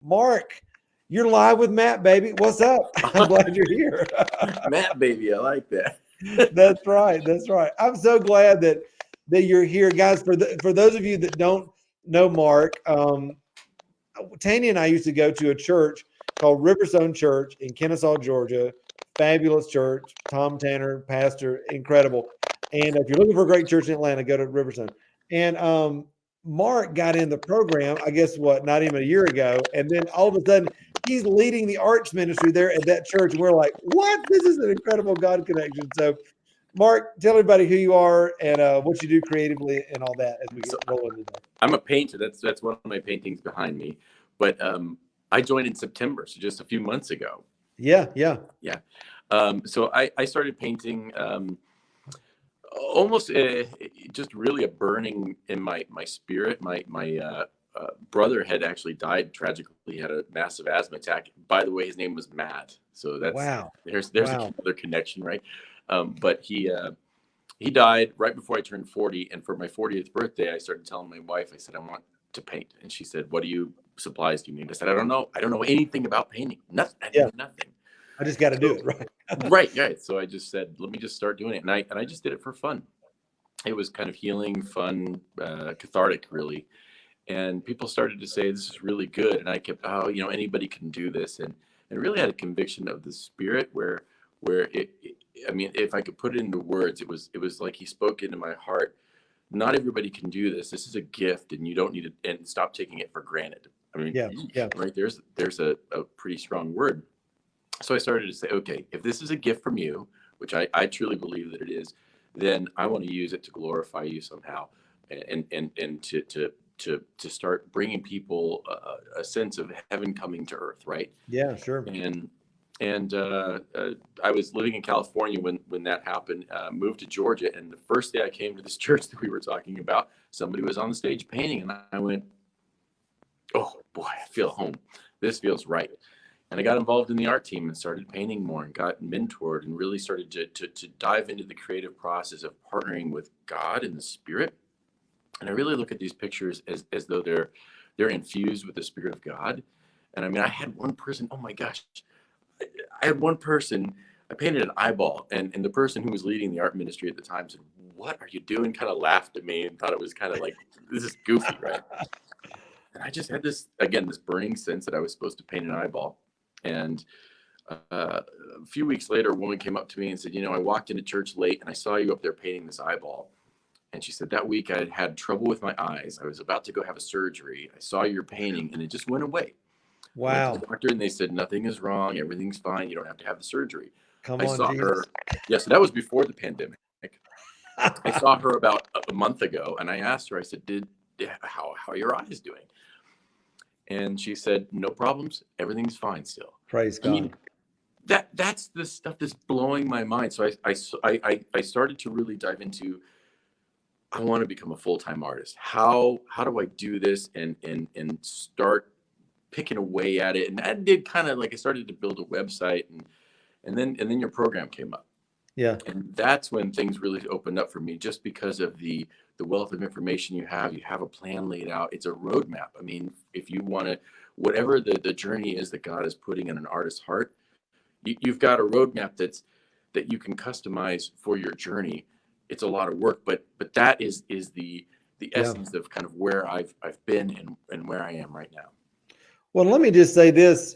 Mark, you're live with Matt, baby. What's up? I'm glad you're here. Matt, baby, I like that. That's right. That's right. I'm so glad that you're here, guys. For those of you that don't know Mark, Tanya and I used to go to a church called Riverstone Church in Kennesaw, Georgia. Fabulous church. Tom Tanner, pastor, incredible. And if you're looking for a great church in Atlanta, go to Riverstone. And Mark got in the program, I guess what, not even a year ago, and then all of a sudden he's leading the arts ministry there at that church, and we're like, "What? This is an incredible God connection." So, Mark, tell everybody who you are and what you do creatively and all that as we get So rolling today. I'm a painter. That's one of my paintings behind me. But I joined in September, so just a few months ago. Yeah, yeah. Yeah. So I started painting almost just really a burning in my spirit. My brother had actually died tragically. He had a massive asthma attack. By the way, his name was Matt. So Wow, there's wow. another connection, right? But he died right before I turned 40. And for my 40th birthday, I started telling my wife, I said, I want to paint. And she said, what supplies do you need? I said, I don't know. I don't know anything about painting. Nothing. I Yeah, knew nothing. I just got to do So, it, right? right. So I just said, let me just start doing it. And I just did it for fun. It was kind of healing, fun, cathartic, really. And people started to say, this is really good. And I kept, anybody can do this. And really had a conviction of the spirit where I mean, if I could put it into words, it was like he spoke into my heart. Not everybody can do this. This is a gift, and you don't need it. And stop taking it for granted. I mean, Yeah, yeah. right there's a pretty strong word. So I started to say, okay, if this is a gift from you, which I truly believe that it is, then I want to use it to glorify you somehow, and to start bringing people a sense of heaven coming to earth, right? Yeah, sure. And I was living in California when that happened. Moved to Georgia, and the first day I came to this church that we were talking about, somebody was on the stage painting, and I went, "Oh boy, I feel home. This feels right." And I got involved in the art team and started painting more, and got mentored, and really started to dive into the creative process of partnering with God and the Spirit. And I really look at these pictures as though they're infused with the Spirit of God. And I mean, I had one person, oh my gosh, I had one person, I painted an eyeball, and the person who was leading the art ministry at the time said, "What are you doing?" Kind of laughed at me and thought it was kind of like, this is goofy, right? And I just had this burning sense that I was supposed to paint an eyeball. And a few weeks later, a woman came up to me and said, I walked into church late and I saw you up there painting this eyeball. And she said, that week I had trouble with my eyes. I was about to go have a surgery. I saw your painting and it just went away. I went to the Wow. doctor and they said, nothing is wrong. Everything's fine. You don't have to have the surgery. Come I on, saw her. Jesus. Yes, that was before the pandemic. I saw her about a month ago and I asked her, I said, how are your eyes doing? And she said, no problems. Everything's fine still. Praise I mean, God. that's the stuff that's blowing my mind. So I started to really dive into, I want to become a full-time artist. How do I do this and start picking away at it? And I did kind of like, I started to build a website, and then your program came up. Yeah. And that's when things really opened up for me, just because of the wealth of information you have a plan laid out. It's a roadmap. I mean, if you want to, whatever the journey is that God is putting in an artist's heart, you've got a roadmap that you can customize for your journey. It's a lot of work, but that is the Yeah. essence of kind of where I've been and where I am right now. Well, let me just say this,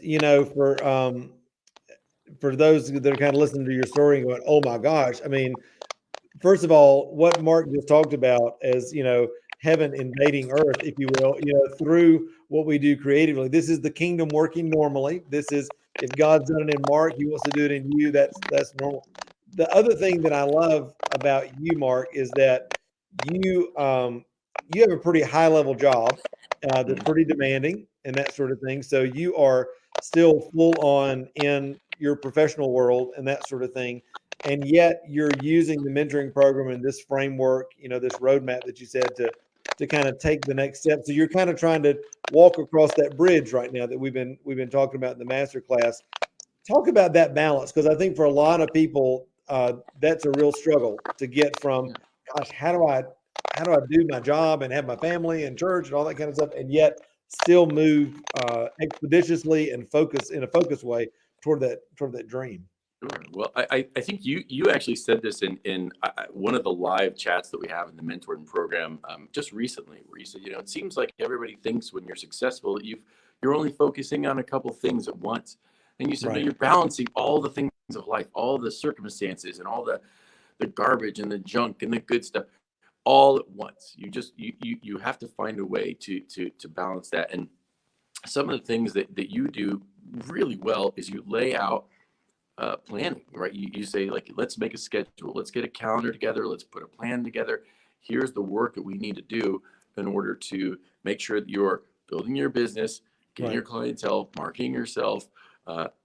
for those that are kind of listening to your story and going, "Oh my gosh!" I mean, first of all, what Mark just talked about as heaven invading earth, if you will, through what we do creatively. This is the kingdom working normally. This is if God's done it in Mark, He wants to do it in you. That's normal. The other thing that I love about you, Mark, is that you have a pretty high level job that's Mhm. pretty demanding and that sort of thing. So you are still full on in your professional world and that sort of thing. And yet you're using the mentoring program and this framework, this roadmap that you said to kind of take the next step. So you're kind of trying to walk across that bridge right now that we've been talking about in the master class. Talk about that balance, because I think for a lot of people, that's a real struggle to get from, gosh, how do I do my job and have my family and church and all that kind of stuff, and yet still move expeditiously and focus in a focused way toward that dream. Sure. Well, I think you actually said this in one of the live chats that we have in the mentoring program just recently, where you said, it seems like everybody thinks when you're successful that you're only focusing on a couple things at once, and you said no, Right. you're balancing all the things of life, all the circumstances, and all the garbage and the junk and the good stuff all at once. You have to find a way to balance that. And some of the things that you do really well is you lay out planning, right? You say, like, let's make a schedule, let's get a calendar together, let's put a plan together. Here's the work that we need to do in order to make sure that you're building your business, getting your clientele, marketing yourself,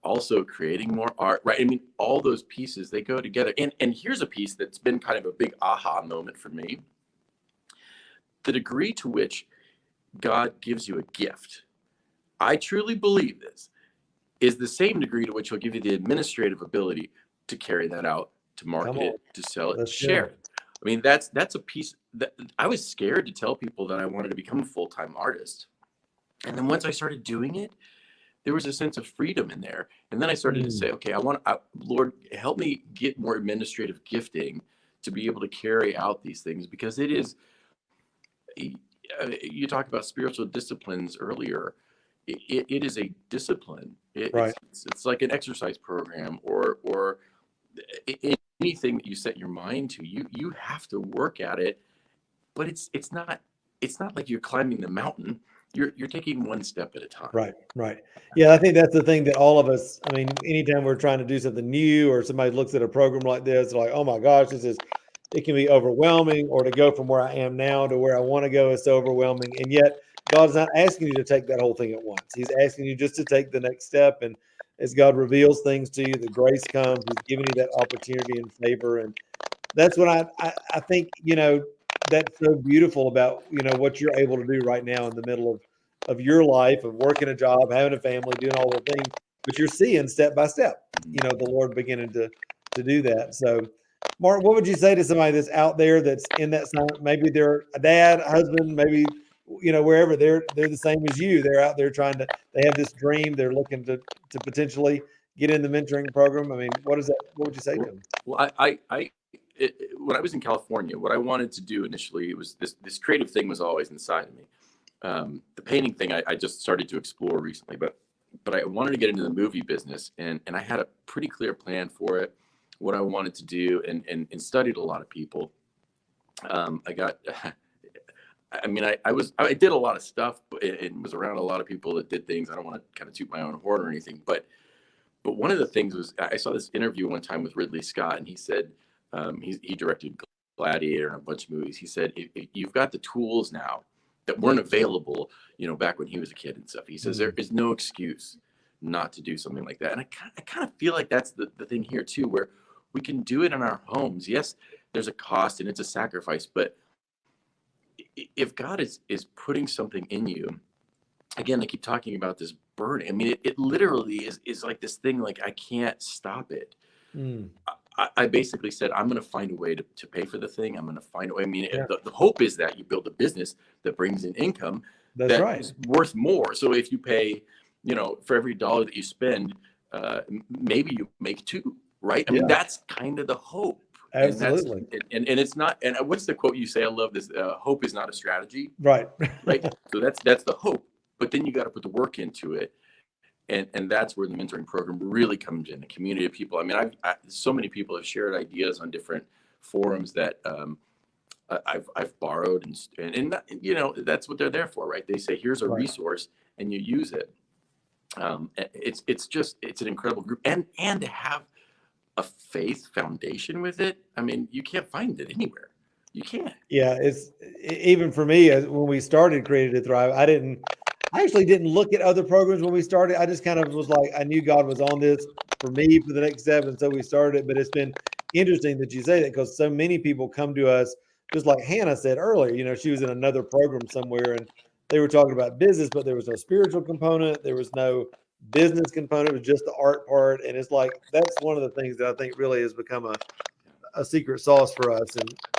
also creating more art, right? I mean, all those pieces, they go together. And here's a piece that's been kind of a big aha moment for me. The degree to which God gives you a gift, I truly believe this, is the same degree to which he'll give you the administrative ability to carry that out, to market it, to sell it, to share it. I mean, that's a piece that I was scared to tell people that I wanted to become a full-time artist. And then once I started doing it, there was a sense of freedom in there. And then I started to say, okay, Lord, help me get more administrative gifting to be able to carry out these things, because it is, you talked about spiritual disciplines earlier. It is a discipline. It's like an exercise program or anything that you set your mind to. You have to work at it, but it's not like you're climbing the mountain. You're taking one step at a time. Right. Yeah, I think that's the thing that all of us, I mean, anytime we're trying to do something new or somebody looks at a program like this, like, oh my gosh, it can be overwhelming, or to go from where I am now to where I want to go is so overwhelming. And yet God's not asking you to take that whole thing at once. He's asking you just to take the next step. And as God reveals things to you, the grace comes. He's giving you that opportunity and favor. And that's what I think, that's so beautiful about, what you're able to do right now in the middle of your life, of working a job, having a family, doing all the things, but you're seeing step by step, the Lord beginning to do that. So, Mark, what would you say to somebody that's out there that's in that same, maybe they're a dad, a husband, maybe, wherever they're the same as you. They're out there they have this dream. They're looking to potentially get in the mentoring program. I mean, what would you say to them? Well, when I was in California, what I wanted to do initially, it was this creative thing was always inside of me. The painting thing I just started to explore recently, but I wanted to get into the movie business, and I had a pretty clear plan for it, what I wanted to do, and studied a lot of people. I did a lot of stuff and was around a lot of people that did things. I don't want to kind of toot my own horn or anything, but one of the things was, I saw this interview one time with Ridley Scott, and he said, he directed Gladiator and a bunch of movies. He said, you've got the tools now that weren't available, back when he was a kid and stuff. He says, there is no excuse not to do something like that. And I kind of feel like that's the thing here too, where we can do it in our homes. Yes, there's a cost and it's a sacrifice, but if God is putting something in you, again, I keep talking about this burden. I mean, it literally is like this thing, like I can't stop it. I basically said, I'm going to find a way to pay for the thing. I'm going to find a way. I mean, the hope is that you build a business that brings in income is worth more. So if you pay, for every dollar that you spend, maybe you make two, right? I mean, that's kind of the hope. Absolutely. And it's not, and what's the quote you say? I love this. Hope is not a strategy. Right. So that's the hope, but then you got to put the work into it. And that's where the mentoring program really comes in, a community of people. I mean, so many people have shared ideas on different forums that I've borrowed, and that's what they're there for, right? They say, here's a resource, and you use it. It's an incredible group, and to have a faith foundation with it. I mean, you can't find it anywhere. You can't. Yeah, it's even for me, when we started Created to Thrive, I actually didn't look at other programs when we started. I just kind of was like, I knew God was on this for me for the next step. And so we started it. But it's been interesting that you say that, because so many people come to us, just like Hannah said earlier, she was in another program somewhere and they were talking about business, but there was no spiritual component. There was no business component. It was just the art part. And it's like, that's one of the things that I think really has become a secret sauce for us,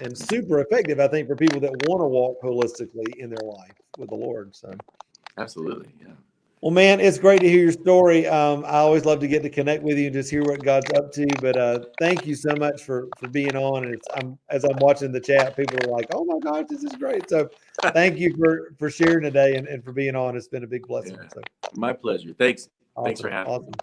and super effective, I think, for people that want to walk holistically in their life with the Lord. So. Absolutely. Yeah. Well, man, it's great to hear your story. I always love to get to connect with you and just hear what God's up to. But thank you so much for being on. And as I'm watching the chat, people are like, "Oh my gosh, this is great!" So, thank you for sharing today and for being on. It's been a big blessing. Yeah. So, My pleasure. Thanks. Thanks for awesome, having me. awesome.